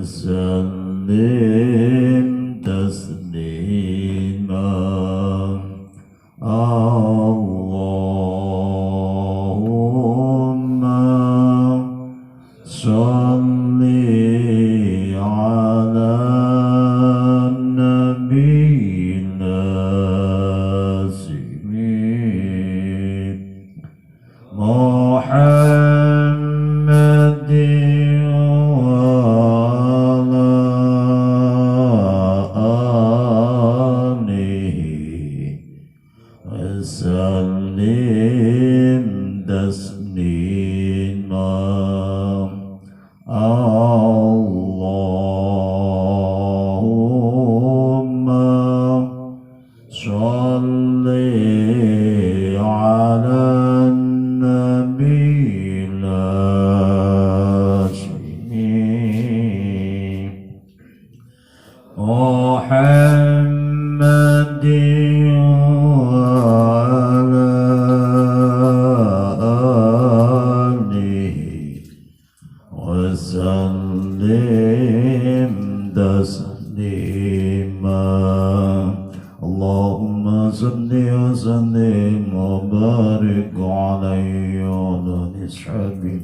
وسلم تسليما اللهم صل على نبينا محمد وعلى آله وسلم تسليما اللهم صل على النبي محمد وعلى آله وسلم تسليما اللهم صل وسلم وبارك عليه وعلى أصحابه.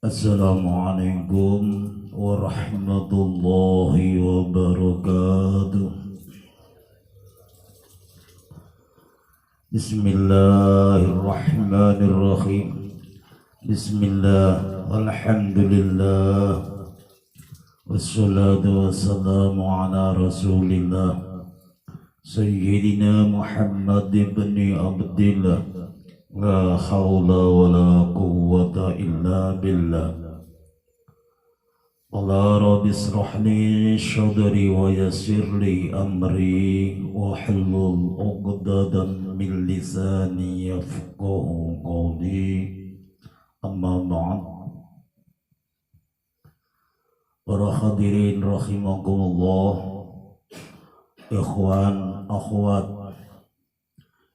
Assalamualaikum warahmatullahi wabarakatuh. Bismillahirrahmanirrahim. Bismillah walhamdulillah wassalatu wassalamu ala rasulillah Sayyidina Muhammad ibn Abdillah. La hawla wa la quwwata illa billah. Qala rabbi israh li sadri wa yassir li amri wa hlul 'uqdatam min lisani yafqahu qawli. Amma ba'd. Para hadirin rahimakumullah, ikhwan akhwat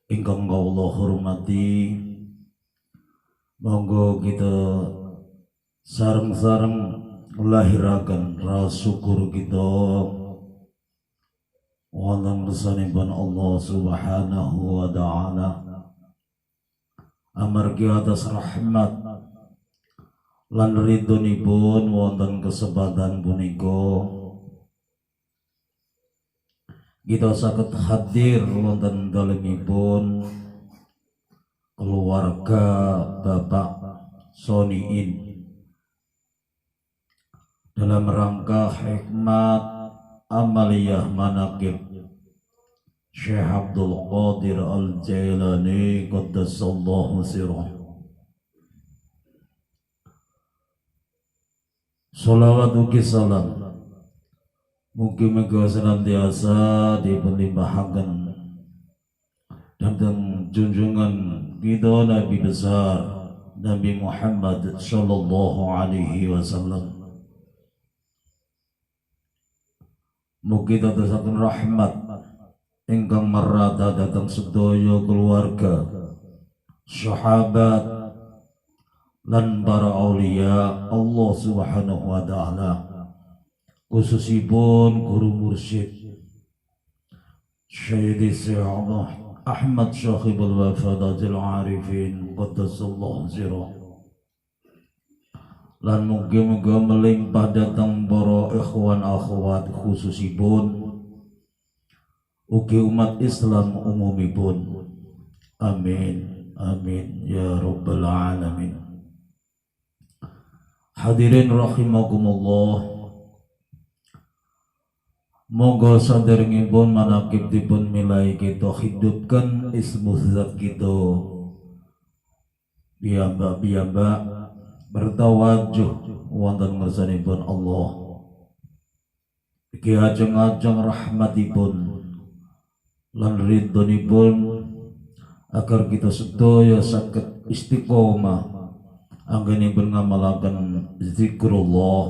ingkang kawula hormati, monggo kita sareng-sareng melahiraken rasa syukur kita wonten kersanipun Allah Subhanahu wa taala amargi atas rahmat lan ridhonipun wonten kesempatan punika kita saged hadir wonten dalemipun keluarga Bapak Soniin dalam rangka hikmat amaliyah manaqib Syekh Abdul Qadir Al-Jailani qaddasallahu sirrah. Sholawat ugi salam mugi-mugi senantiasa dipunlimpahaken dhateng junjungan kita Nabi besar Nabi Muhammad sallallahu alaihi wasallam. Mugi dadosaken rahmat ingkang merata dhateng sedaya keluarga, sahabat lan para aulia Allah Subhanahu wa taala, khususipun guru mursyid Syekh Ahmad Syahibul Wafadatil Arifin qaddasallahu sirrah. Lan mugi-mugi melimpah datang para ikhwan akhwat khususipun ugi umat Islam umumipun. Amin amin ya rabbal alamin. Hadirin rahimakumullah, monggo saderengipun manaqib dipun milai kita hidupkan ismu zat kita piyambak bertawajuh wonten ngarsanipun Allah. Iki ajeng-ajeng rahmatipun lan ridhonipun agar kita sedaya saged istiqomah anggenipun ngamalaken zikrullah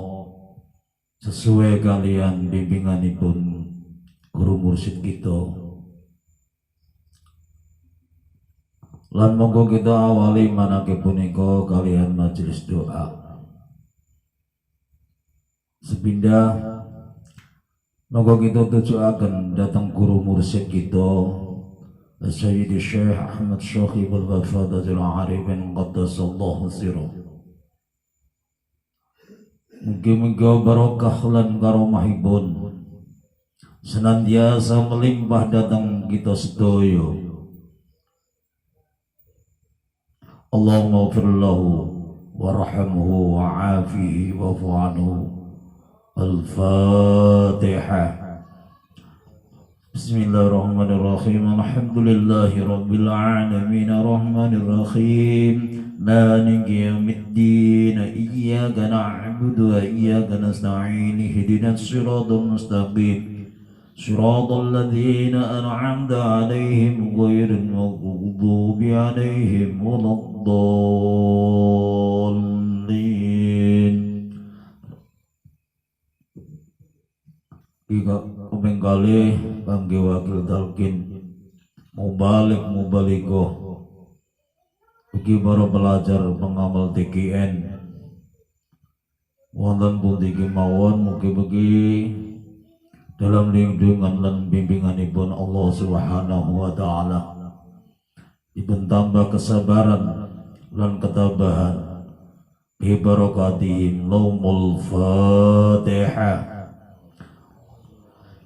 sesuai kalian bimbinganipun guru mursyid kita. Lan monggo kita awali manaqib punika kalian majelis doa. sepindah maka kita tujuaken datang guru mursyid kita Sayyidi Syekh Ahmad Syakibul Wafadatul Arifin Qaddasallahu sirruh. Mugi-mugi barokah lan karomahipun senantiasa melimpah datang kita sedaya. Allahumma ighfir lahu warhamhu wa'afihi wa'fu anhu. Al-Fatihah. Bismillahirrahmanirrahim. Alhamdulillahi rabbil alamin arrahmanir rahim maliki yaumiddin iyyaka na'budu wa iyyaka nasta'in ihdinas siratal mustaqim siratal ladzina an'amta 'alaihim ghairil maghdubi 'alaihim waladdallin. Ika pengkali kangge wakil talqin mubaligho ugi para pelajar pengamal TKN wonten pundi kemawon mugi-mugi dalam lindungan lan bimbinganipun Allah Subhanahu wa taala dipun tambah kesabaran lan ketabahan bi barakatihim laumul Fatihah.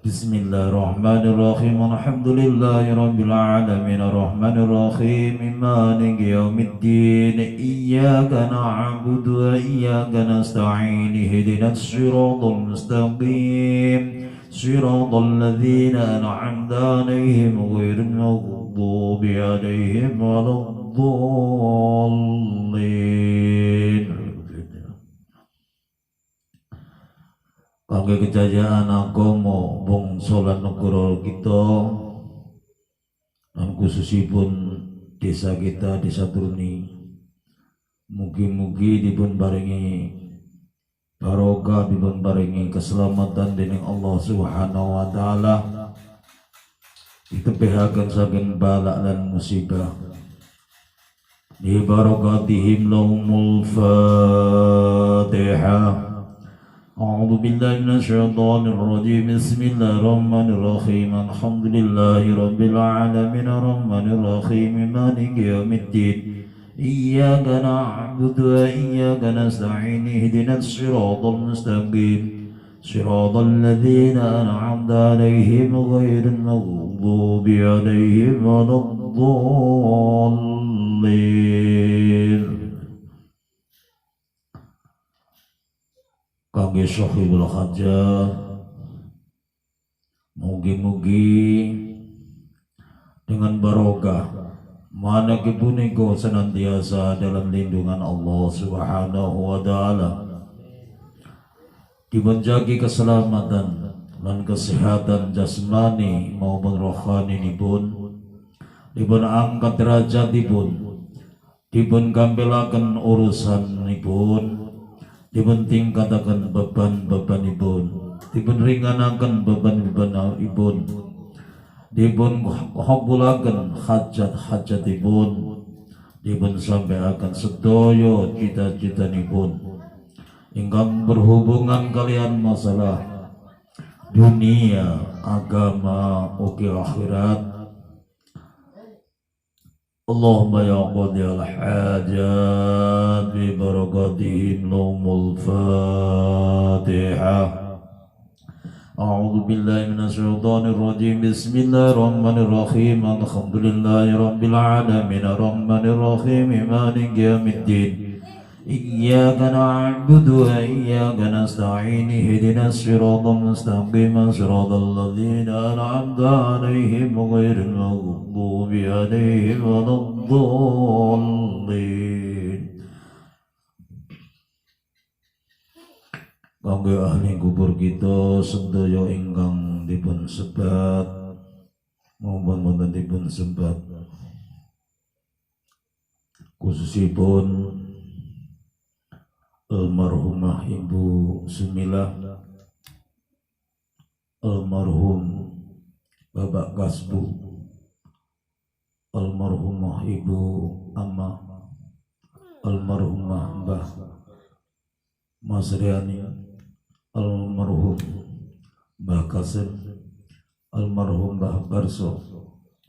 Bismillahirrahmanirrahim. Alhamdulillahi rabbil alamin arrahmanir rahim maliki yaumiddin iyyaka na'budu wa iyyaka nasta'in ihdinas siratal mustaqim siratal ladzina an'amta 'alaihim ghairil maghdubi 'alaihim waladdallin. Kangge kejayaan agama bangsa lan negara kita lan khususipun desa kita, Desa Truni, mugi-mugi dipun paringi barokah, dipun paringi keselamatan dening Allah Subhanahu wa taala, ditepihaken saking balak lan musibah. Bi barakatihim laumul Fatihah. أعوذ بالله من الشيطان الرجيم بسم الله الرحمن الرحيم الحمد لله رب العالمين الرحمن الرحيم مالك يوم الدين إياك نعبد وإياك نستعين اهدنا الصراط المستقيم صراط الذين أنعمت عليهم غير المغضوب عليهم ولا الضالين. Kangge sahibul hajat mugi-mugi dengan barokah manaki punika senantiasa dalam lindungan Allah Subhanahu wa taala, dipunjagi keselamatan dan kesehatan jasmani maupun rohanipun, dipun angkat derajatipun, dipun gampelaken urusanipun, dipun tingkataken beban-bebanipun, dipun ringanaken beban-bebanipun, dipun kabulaken hajat-hajatipun, dipun sampaiaken sedaya cita-citanipun ingkang berhubungan kalian masalah dunia, agama, ugi akhirat. Allahumma ya qadiyal hajat bi barakatihim laumul Fatihah. A'udzu billahi minasy syaithanir rajim. Bismillahirrahmanirrahim. Alhamdulillahi rabbil alamin arrahmanir rahim maliki yaumiddin iyyaka na'budu wa iyyaka nasta'in ihdinas siratal mustaqim siratal ladzina an'amta 'alaihim ghairil maghdubi 'alaihim waladdallin. Kangge ahli kubur kita sedaya ingkang dipun sebat maupun boten dipun sebat, khususipun almarhumah Ibu Sumilah, almarhum Bapak Kasbu, almarhumah Ibu Amma, almarhumah Mbah Mas Riani, almarhum Mbah Kasim, almarhum Mbah Barso,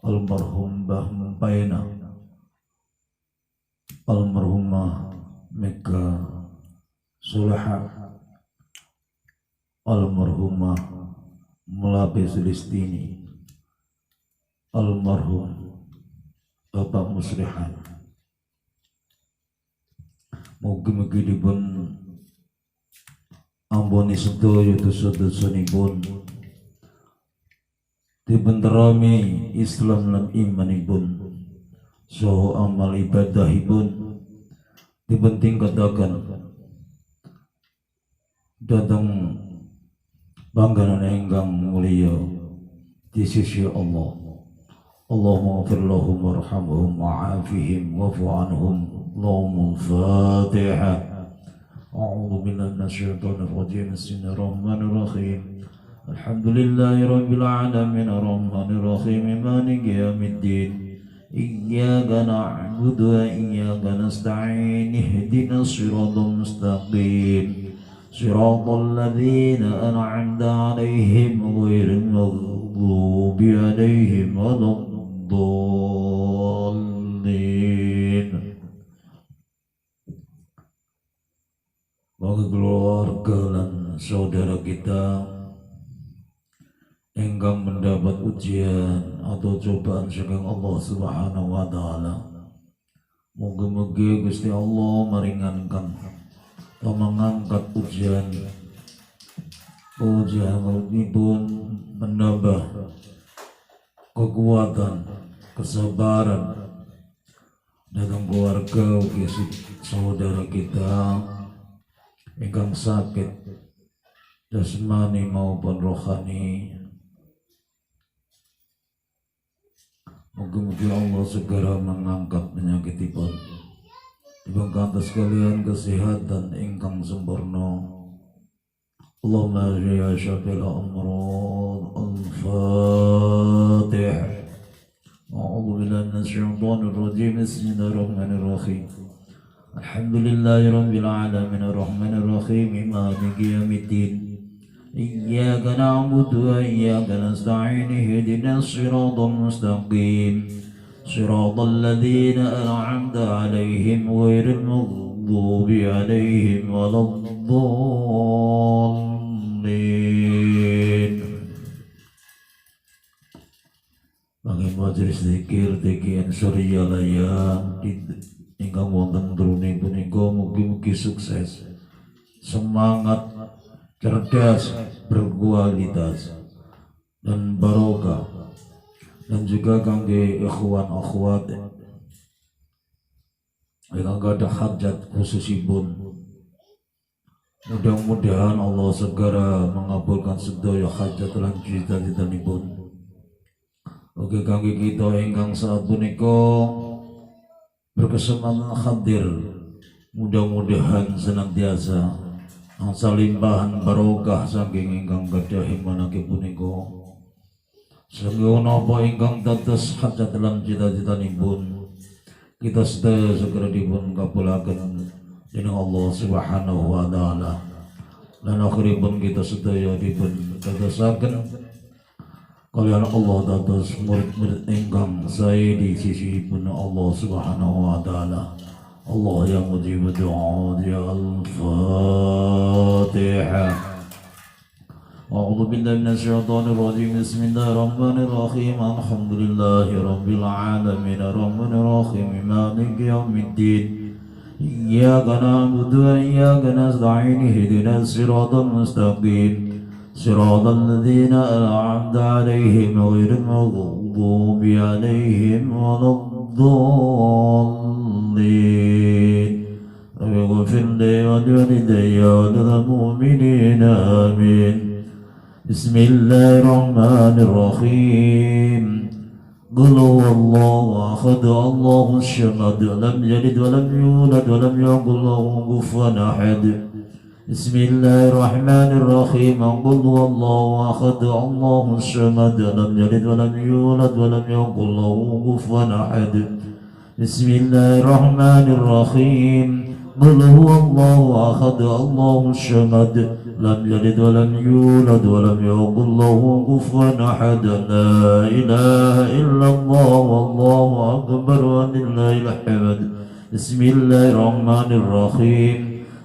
almarhum Mbah Mumpaina, almarhumah Mega Sulaha, almarhumah Mulabi Sulistini, almarhum Bapak Muslihan. Mugi-mugi dipun ampuni sedaya dosa-dosanipun, dipun terami Islam lan imanipun, saha amal ibadahipun dipun tingkataken dhateng panggonan ingkang mulya di sisi Allah. Allahumma ighfir lahum warhamhum wa'afihim wa'fu anhum. Allahumma Fatihah. أعوذ بالله من الشيطان الرجيم بسم الله الرحمن الرحيم الحمد لله رب العالمين الرحمن الرحيم مالك يوم الدين إياك نعبد وإياك نستعين اهدنا الصراط المستقيم صراط الذين أنعمت عليهم غير المغضوب عليهم ولا الضالين. Bagi keluarga dan saudara kita engkang mendapat ujian atau cobaan saking Allah Subhanahu wa taala, mugi-mugi Gusti Allah meringankan atau mengangkat ujian ini pun menambah kekuatan, kesabaran dalam keluarga saudara kita ingkang sakit jasmani maupun rohani. Mugi-mugi Allah segera mengangkat penyakitipun, diberikan sekalian kesehatan ingkang sempurna. Allahumma ya syafil amrad. Al-Fatihah. A'udzu billahi minasy syaithanir rajim. Bismillahirrahmanirrahim. Alhamdulillahi rabbil alamin arrahmanir rahim maliki yaumiddin iyyaka na'budu wa iyyaka nasta'in ihdinas siratal mustaqim siratal ladzina an'amta 'alaihim ghairil maghdubi 'alaihim waladdallin. Bagi majelis zikir TGN Suryalaya ingkang wonten drone punika mugi-mugi sukses, semangat, cerdas, berkualitas dan barokah, dan juga kangge ikhwan akhwat ingkang gadah hajat khususipun, mudah-mudahan Allah segera mengabulkan sedaya hajat lan cita-citanipun. Oke, kangge kita ingkang saat punika berkesempatan hadir, mudah-mudahan senantiasa angsal limpahan barokah saking ingkang gadhahi manaki punika, sehingga napa ingkang dados hajat lan cita-citanipun kita sedaya segera dipun kabulaken dening Allah Subhanahu wa taala, lan akhiripun kita sedaya dipun dadosaken kalian Allah dados murid-murid ingkang sae di sisipun Allah Subhanahu wa taala. Allah yang mujib doa. Ya Al-Fatihah. A'udzu billahi minasy syaithanir rajim. Bismillahirrahmanirrahim. Alhamdulillahi rabbil alamin arrahmanir rahim maliki yaumiddin iyyaka na'budu wa iyyaka nasta'in ihdinas siratal mustaqim صراط الذين أنعمت عليهم غير المغضوب عليهم ولا الضالين. اغفر لي ولوالدي وللمؤمنين آمين. بسم الله الرحمن الرحيم. قل هو الله أحد الله الصمد لم يلد ولم يولد ولم يكن له كفوا أحد. بسم الله الرحمن الرحيم. قل هو الله أحد الله الصمد لم يلد ولم يولد ولم يكن له كفوا أحد. بسم الله الرحمن الرحيم قل هو الله أحد الله الصمد لم يلد ولم يولد ولم يكن له كفوا أحد لا إله إلا الله والله أكبر ولله الحمد بسم الله الرحمن الرحيم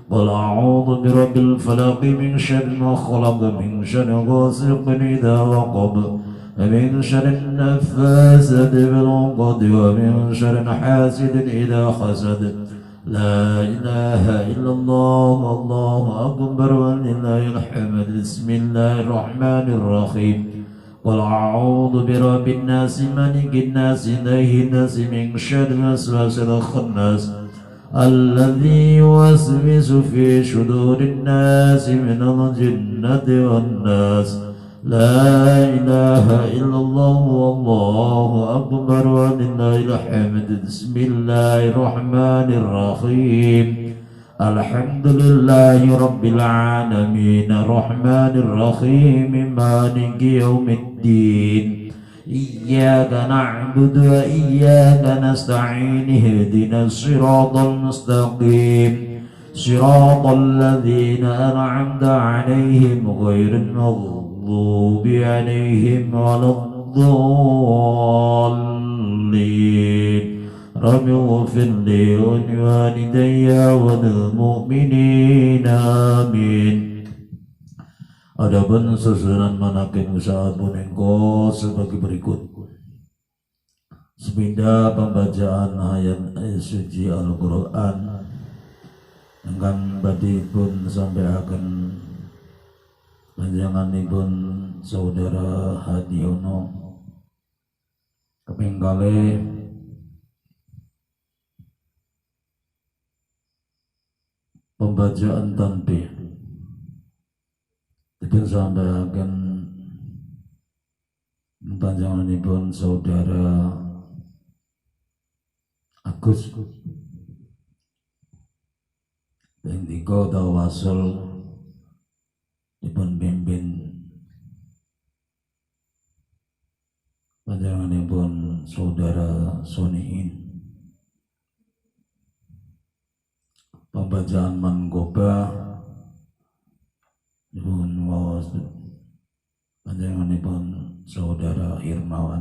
قل أعوذ برب الفلق من شر ما خلق من شر غاسق إذا وقب ومن شر النفاثات في العقد ومن شر حاسد إذا حسد لا إله إلا الله الله أكبر ولله الحمد بسم الله الرحمن الرحيم قل أعوذ برب الناس ملك الناس إله الناس من شر الوسواس الخناس الذي يوسوس في صدور الناس من الجنة والناس لا إله إلا الله والله أكبر ولله الحمد بسم الله الرحمن الرحيم الحمد لله رب العالمين الرحمن الرحيم مالك يوم الدين إياك نعبد وإياك نستعين اهدنا الصراط المستقيم صراط الذين أنعمت عليهم غير المغضوب عليهم ولا الضالين رب اغفر لي ولوالدي وللمؤمنين آمين. Adapun susunan manaqib usaha puniko sebagai berikut. Sepindah pembacaan ayat suci Al-Quran dengan badipun sampai akan panjanganipun saudara Hadiono kepinggale pembacaan tanbih dipun sampaikan panjanganipun saudara Agus yang tiga tawasul dipun pimpin panjanganipun saudara Soniin. Pembacaan mangoba dipun wawas panjanganipun saudara Irmawan.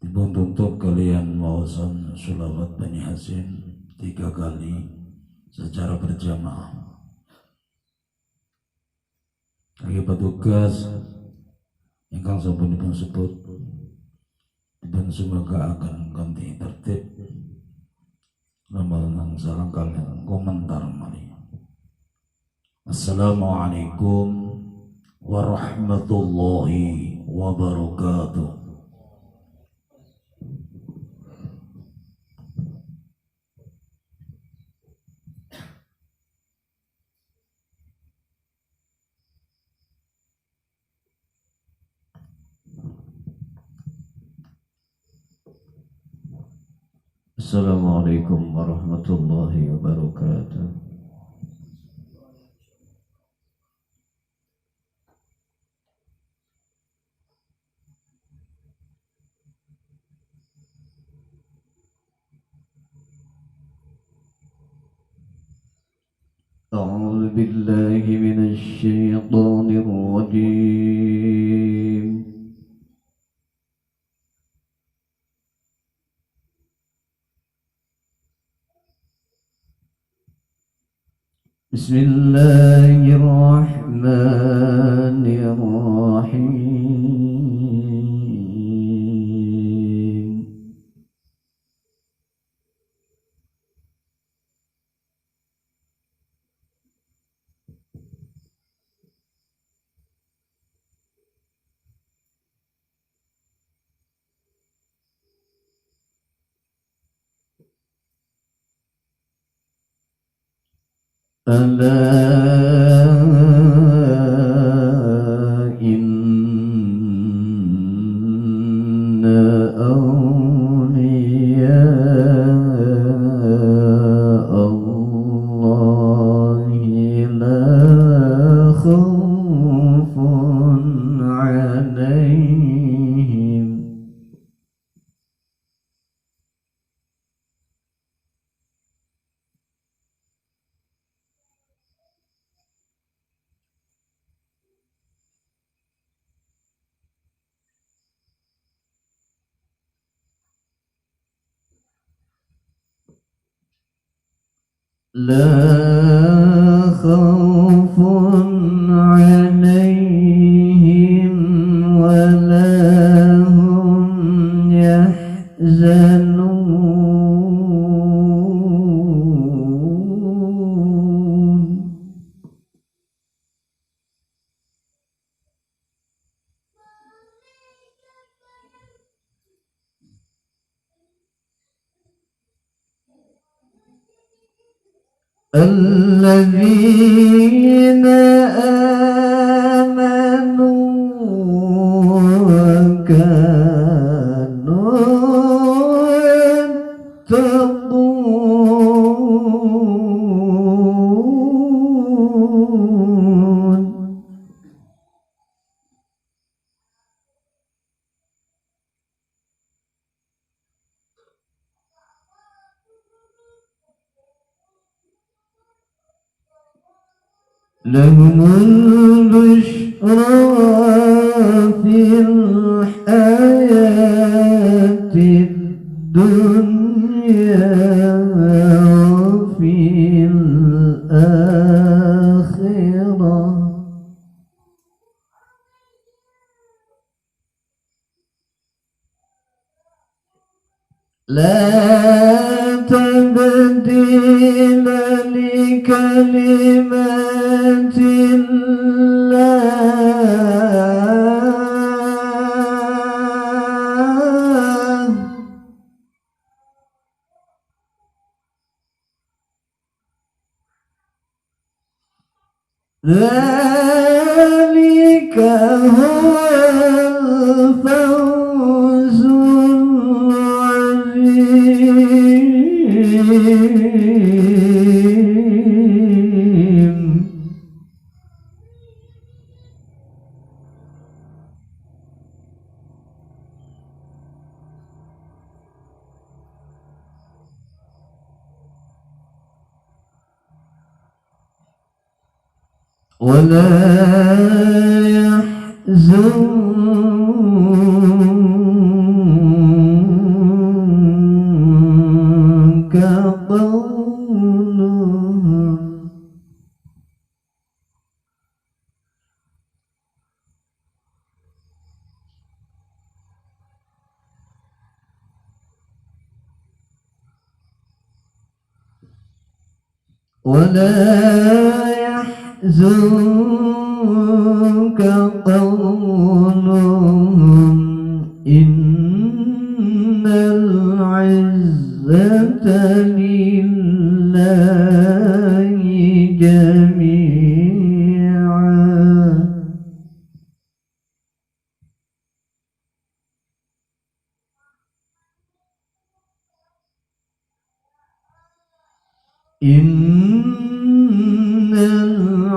Dipun tutup kalian wawasan sholawat Bani Hasim 3 kali secara berjamaah. Bagi petugas ingkang sampun sebut dipun semoga akan ganti tertib Ramalan salam kalian komentar mali. Assalamualaikum warahmatullahi wabarakatuh. Assalamualaikum warahmatullahi wabarakatuh. أعوذ بالله من الشيطان الرجيم. بسم الله الرحمن الرحيم. ألا إن أولياء الله لا خوف عليهم لا خوف عليهم ولا هم يحزنون الذين آمنوا وكانوا يتقون لهم البشرى في الحياة الدنيا وفي الآخرة لا تبديل لكلمات الله ذلك هو الفوز العظيم ولا يحزنك قولهم ولا يحزنك قولهم إن العزة لله جميعا إن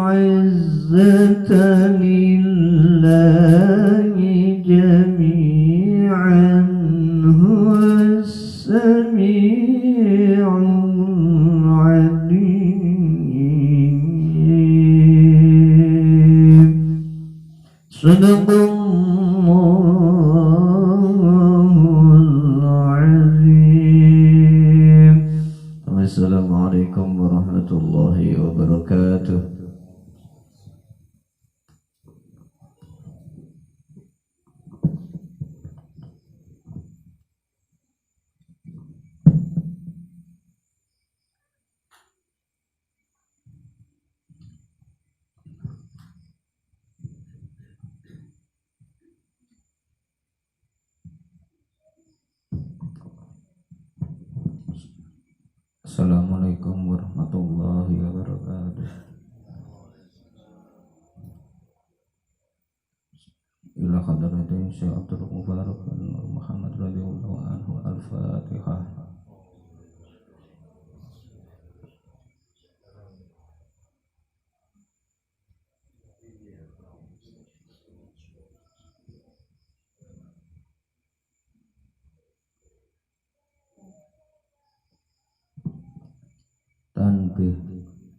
العزة لله جميعا هو السميع العليم صدق Assalamualaikum warahmatullahi wabarakatuh. Assalamualaikum warahmatullahi wabarakatuh. Ila hadratin Syekh Abdul Mubarak bin Muhammad radhiyallahu anhu. Al-Fatihah.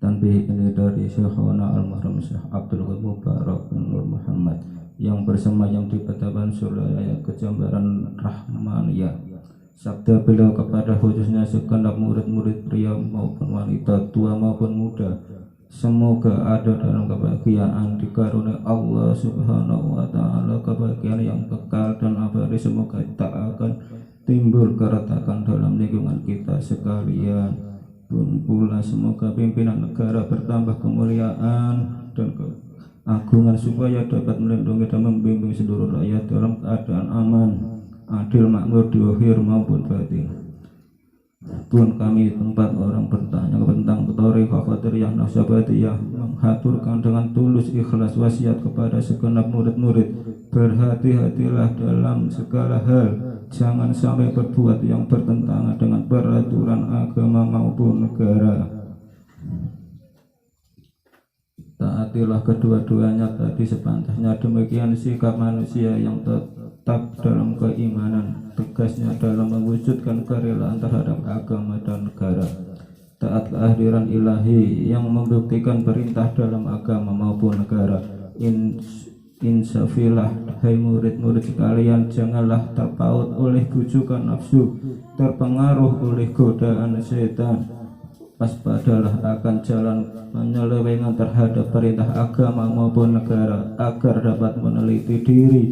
Tanbih ini dari Syekhona Al-Muhram Syekh Abdul Mubarak bin Nur Muhammad yang bersemayam di Petaban Suraya Kejambaran Rahmaniyah. Sabda beliau kepada khususnya segenap murid-murid pria maupun maupun wanita, tua maupun muda, semoga ada dalam kebahagiaan dikaruniai Allah Subhanahu wa Ta'ala, kebahagiaan yang kekal dan abadi. Semoga tak akan timbul keretakan dalam lingkungan kita sekalian. Pun pula semoga pimpinan negara bertambah kemuliaan dan keagungan, supaya dapat melindungi dan membimbing seluruh rakyat dalam keadaan aman, adil, makmur di zahir maupun batin. Pun kami tempat orang bertanya tentang thariqah qadariyah naqsyabandiyah, menghaturkan dengan tulus ikhlas wasiat kepada segenap murid-murid, berhati-hatilah dalam segala hal, jangan sampai berbuat yang bertentangan dengan peraturan agama maupun negara. Taatilah kedua-duanya tadi sepantasnya. Demikian sikap manusia yang tetap dalam keimanan, tegasnya dalam mewujudkan kerelaan terhadap agama dan negara. Taat kehadiran ilahi yang membuktikan perintah dalam agama maupun negara. Insafilah, hai murid-murid sekalian, janganlah terpaut oleh bujukan nafsu, terpengaruh oleh godaan setan. Waspadalah akan jalan penyelewengan terhadap perintah agama maupun negara, agar dapat meneliti diri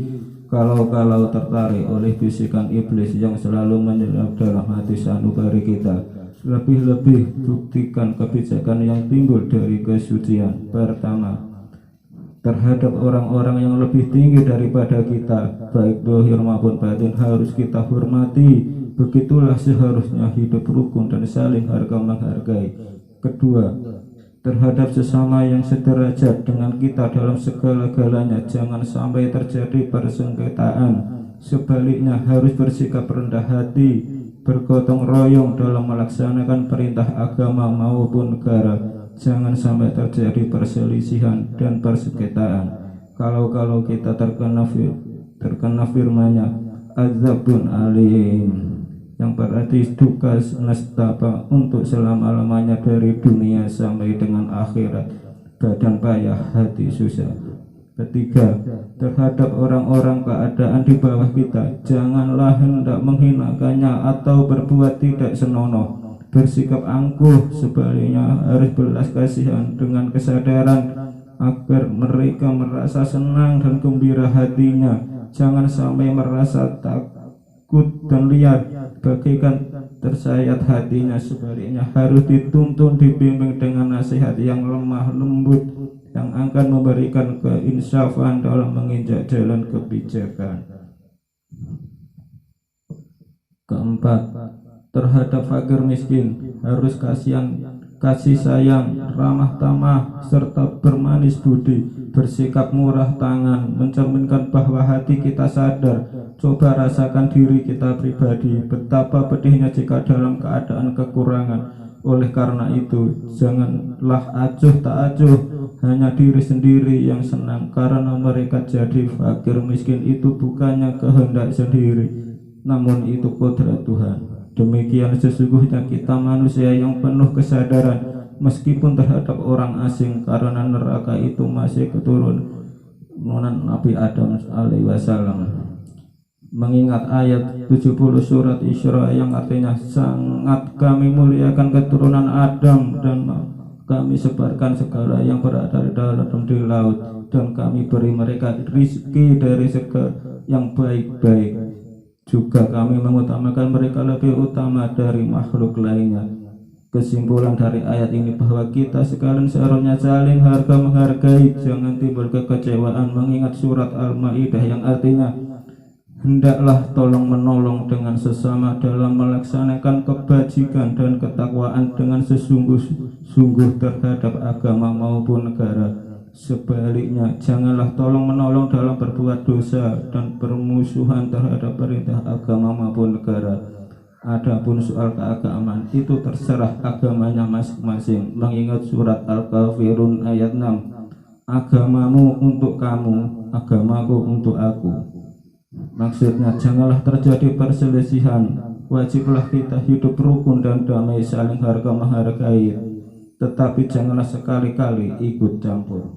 kalau tertarik oleh bisikan iblis yang selalu menyerap dalam hati sanubari kita. Lebih-lebih buktikan kebijakan yang timbul dari kesucian. Pertama, terhadap orang-orang yang lebih tinggi daripada kita, baik zahir maupun batin, harus kita hormati. Begitulah seharusnya hidup rukun dan saling harga menghargai. Kedua, terhadap sesama yang sederajat dengan kita dalam segala-galanya, jangan sampai terjadi persengketaan. Sebaliknya harus bersikap rendah hati, bergotong royong dalam melaksanakan perintah agama maupun negara. Jangan sampai terjadi perselisihan dan persengketaan. Kalau kita terkena firman-Nya, azabun alim, yang berarti duka nestapa untuk selama-lamanya dari dunia sampai dengan akhirat, badan payah, hati susah. Ketiga, terhadap orang-orang keadaan di bawah kita, janganlah hendak menghinakannya atau berbuat tidak senonoh. Bersikap angkuh, sebaliknya harus belas kasihan dengan kesadaran agar mereka merasa senang dan gembira hatinya. Jangan sampai merasa takut dan liar, bagaikan tersayat hatinya. Sebaliknya harus dituntun, dibimbing dengan nasihat yang lemah lembut, yang akan memberikan keinsafan dalam menginjak jalan kebijakan. Keempat, terhadap fakir miskin harus kasih sayang, ramah tamah, serta bermanis budi, bersikap murah tangan, mencerminkan bahwa hati kita sadar. Coba rasakan diri kita pribadi, betapa pedihnya jika dalam keadaan kekurangan. Oleh karena itu, janganlah acuh tak acuh, hanya diri sendiri yang senang, karena mereka jadi fakir miskin itu bukannya kehendak sendiri, namun itu kodrat Tuhan. Demikian sesungguhnya kita manusia yang penuh kesadaran, meskipun terhadap orang asing, karena neraka itu masih keturunan Nabi Adam alaihi wasallam. Mengingat ayat 70 surat Isra yang artinya, sangat kami muliakan keturunan Adam dan kami sebarkan segala yang berada di dalam di laut, dan kami beri mereka rizki dari segala yang baik-baik. Juga kami mengutamakan mereka lebih utama dari makhluk lainnya. Kesimpulan dari ayat ini bahwa kita sekalian seharusnya saling harga menghargai, jangan timbul kekecewaan. Mengingat surat Al-Maidah yang artinya, hendaklah tolong menolong dengan sesama dalam melaksanakan kebajikan dan ketakwaan dengan sesungguh-sungguh terhadap agama maupun negara. Sebaliknya, janganlah tolong menolong dalam berbuat dosa dan permusuhan terhadap perintah agama maupun negara. Adapun soal keagamaan itu terserah agamanya masing-masing. Mengingat surat Al-Kafirun ayat 6, agamamu untuk kamu, agamaku untuk aku. Maksudnya, janganlah terjadi perselisihan. Wajiblah kita hidup rukun dan damai, saling harga menghargai, tetapi janganlah sekali-kali ikut campur.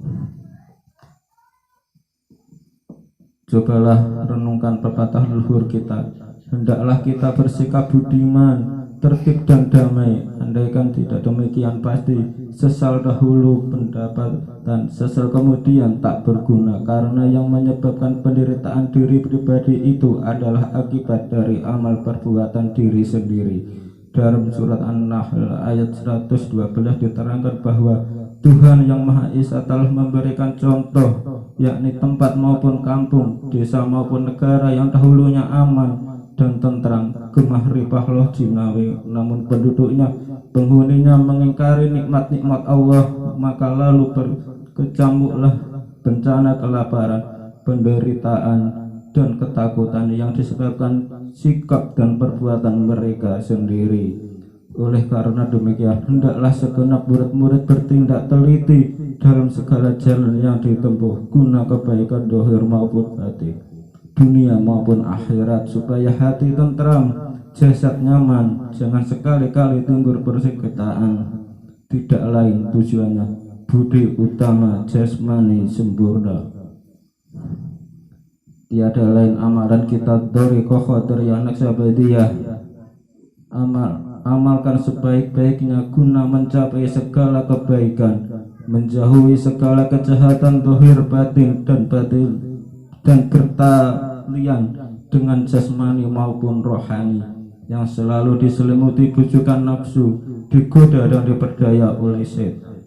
Cobalah renungkan pepatah leluhur kita. Hendaklah kita bersikap budiman, tertib dan damai. Andaikan tidak demikian, pasti sesal dahulu pendapatan, sesal kemudian tak berguna, karena yang menyebabkan penderitaan diri pribadi itu adalah akibat dari amal perbuatan diri sendiri. Dalam surat An-Nahl ayat 112 diterangkan bahwa Tuhan Yang Maha Esa telah memberikan contoh, yakni tempat maupun kampung, desa maupun negara yang dahulunya aman dan tentram, gemah ripah loh jinawi, namun penduduknya, penghuninya mengingkari nikmat-nikmat Allah, maka lalu berkecamuklah bencana kelaparan, penderitaan, dan ketakutan yang disebabkan sikap dan perbuatan mereka sendiri. Oleh karena demikian, hendaklah segenap murid-murid bertindak teliti dalam segala jalan yang ditempuh guna kebaikan dohir maupun batin, dunia maupun akhirat, supaya hati tentram, jasad nyaman. Jangan sekali-kali timbul persengketaan. Tidak lain tujuannya budi utama jasmani sempurna. Tiada lain amalan kita dari khokhotria naksabadiyah. Amalkan sebaik-baiknya guna mencapai segala kebaikan, menjauhi segala kejahatan dohir batin dan bertalian dengan jasmani maupun rohani yang selalu diselimuti bujukan nafsu, digoda dan diperdaya oleh setan.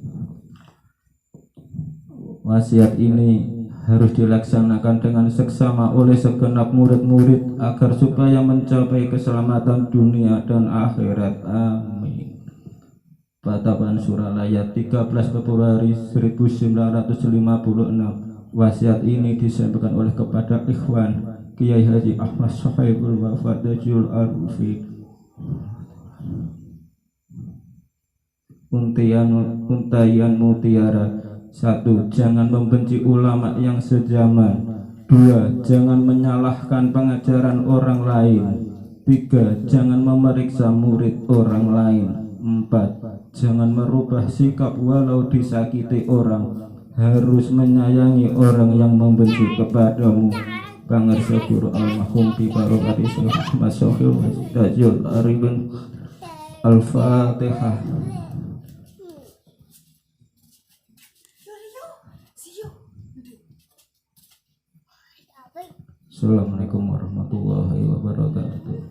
Wasiat ini harus dilaksanakan dengan seksama oleh segenap murid-murid agar supaya mencapai keselamatan dunia dan akhirat. Amin. Patapan Suralaya 13 Februari 1956. Wasiat ini disampaikan oleh kepada Ikhwan Kiai Haji Ahmad Sohaibul Wafadajul Arufi. Untayan mutiara. 1. Jangan membenci ulama yang sejaman. 2. Jangan menyalahkan pengajaran orang lain. 3. Jangan memeriksa murid orang lain. 4. Jangan merubah sikap walau disakiti orang. Harus menyayangi orang yang membenci kepadamu. Pangarsa Guru almarhum bi barokati Syekh Ahmad Sohil Dajjal Arifin. Al-Fatihah. Assalamualaikum warahmatullahi wabarakatuh.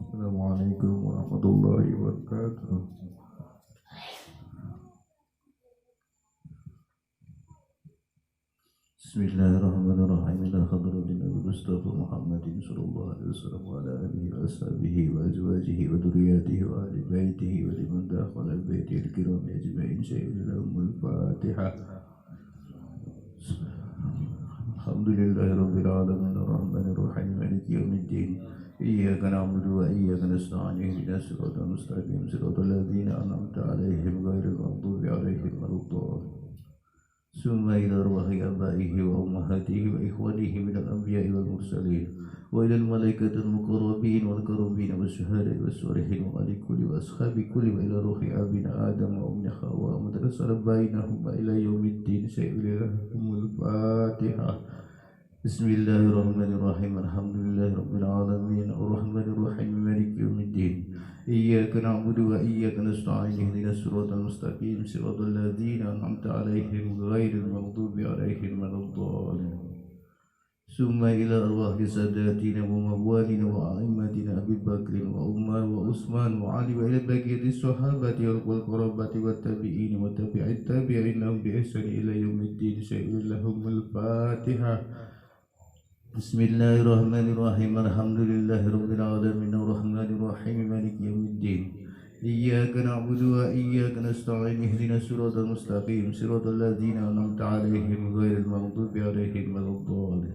Assalamualaikum warahmatullahi wabarakatuh. Bismillahirrahmanirrahim. Ila hadratin Nabi Mustafa Muhammadin sallallahu alaihi wasallam wa ala alihi wa ashabihi wa azwajihi wa dhurriyyatihi wa ahli baitihi wa liman dakhala baitihi al-kiram ajma'in. Sayyidul Fatihah. Alhamdulillahirabbil alamin arrahmanir rahim maliki yaumiddin. Iyyaka na'budu wa iyyaka nasta'in ihdinas siratal mustaqim siratal ladzina an'amta 'alaihim ghairil maghdubi 'alaihim waladdallin. ثم إلى أرواح آبائه وأمهاته وإخوانه من الأنبياء والمرسلين وإلى الملائكة المقربين والكرمين والشهداء والصالحين وآل كل وأصحاب كل وإلى روح أبينا آدم وأمنا حواء ومترسل بينهما إلى يوم الدين. سيئلهم الفاتحة. بسم الله الرحمن الرحيم. الحمد لله رب العالمين الرحمن الرحيم مالك يوم الدين. إياك نعبد وإياك نستعين اهدنا الصراط المستقيم صراط الذين أنعمت عليهم غير المغضوب عليهم ولا الضالين. ثم إلى أرواح ساداتنا وموالنا وأئمتنا أبي بكر وعمر وعثمان وعلي وإلى بقية الصحابة والقرابة والتابعين وتابع التابعين لهم بإحسان إلى يوم الدين. سيئلهم لهم الفاتحة. بسم الله الرحمن الرحيم. الحمد لله رب العالمين الرحمن الرحيم مالك يوم الدين. إياك نعبد وإياك نستعين اهدنا الصراط المستقيم صراط الذين أنعمت عليهم غير المغضوب عليهم ولا الضالين.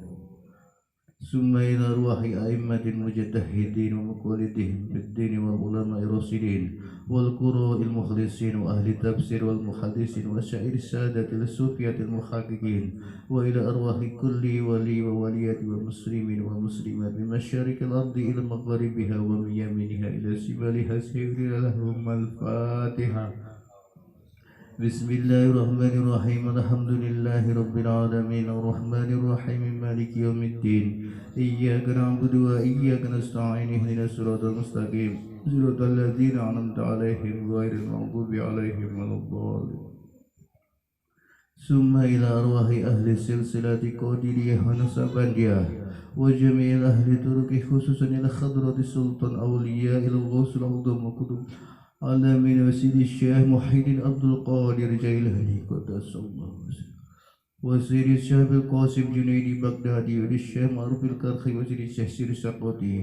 ثم إلى أرواح أئمة المجتهدين ومقلدين بالدين والعلماء الراشدين والقراء المخلصين وأهل التفسير والمحدثين وسائر السادة الصوفية المحققين وإلى أرواح كل ولي وولية ومسلمين ومسلمات من مشارق الأرض إلى مغاربها ومن يمينها إلى شمالها. سيغفر لهم الفاتحة. بسم الله الرحمن الرحيم الحمد لله رب العالمين الرحمن الرحيم مالك يوم الدين إياك نعبد وإياك نستعين اهدنا الصراط المستقيم صراط الذين أنعمت عليهم غير المغضوب عليهم ولا الضالين ثم إلى أرواح أهل السلسلة قادرية ونسبندية وجميع أهل ترك خصوصا إلى خضرة السلطان أولياء الغوث العظم وكتب على من وسيد الشيخ محي عبد القادر جيلاني قدس الله وسيد الشيخ القاسم جنيدي بغدادي والشيخ معروف الكرخي وسيد الشيخ سير السقطي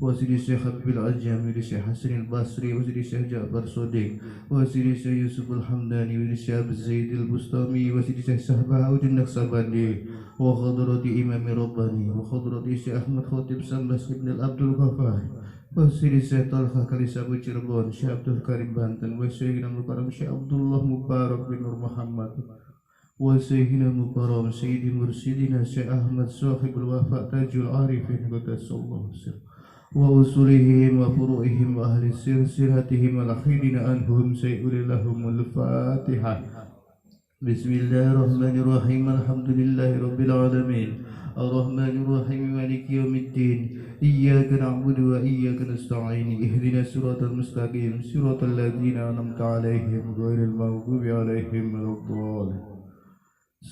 وسيد الشيخ حبيب العجامي والشيخ حسن البصري وسيد الشيخ جعفر صديق وسيد الشيخ يوسف الحمداني والشيخ الزيد البستامي وسيد الشيخ سهباء النقصبندي وخضرة إمام رباني وخضرة الشيخ أحمد خطيب سمبس ابن العبد الغفار وسيد الشيخ طلحة كاليسا بجربون الشيخ عبد الكريم بانتن وسيدنا المكرم الشيخ عبد الله مبارك بن نور محمد وسيدنا المكرم سيد مرشدنا الشيخ أحمد صاحب الوفاء تاج العارفين قدس الله سره وأصولهم وفروعهم وأهل سلسلتهم والأخيرين عنهم سيئل لهم الفاتحة بسم الله الرحمن الرحيم الحمد لله رب العالمين الرحمن الرحيم مالك يوم الدين إياك نعبد وإياك نستعين اهدنا الصراط المستقيم صراط الذين أنعمت عليهم غير المغضوب عليهم ولا الضالين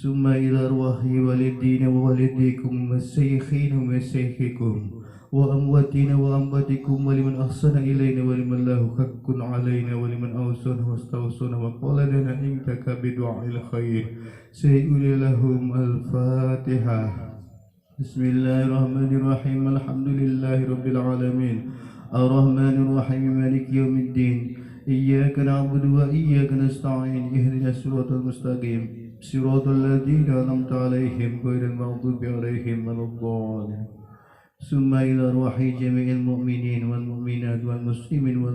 ثم إلى أرواح والدين ووالديكم والشيخين ومشايخكم وأمواتنا وأمواتكم ولمن أحسن إلينا ولمن له حق علينا ولمن أوصانا واستوصانا وقال لنا إنك بدعاء الخير سيقول لهم الفاتحة بسم الله الرحمن الرحيم الحمد لله رب العالمين الرحمن الرحيم مالك يوم الدين إياك نعبد وإياك نستعين اهدنا الصراط المستقيم صراط الذين أنعمت عليهم غير المغضوب عليهم ولا الضالين ثم إلى أرواح جميع المؤمنين والمؤمنات والمسلمين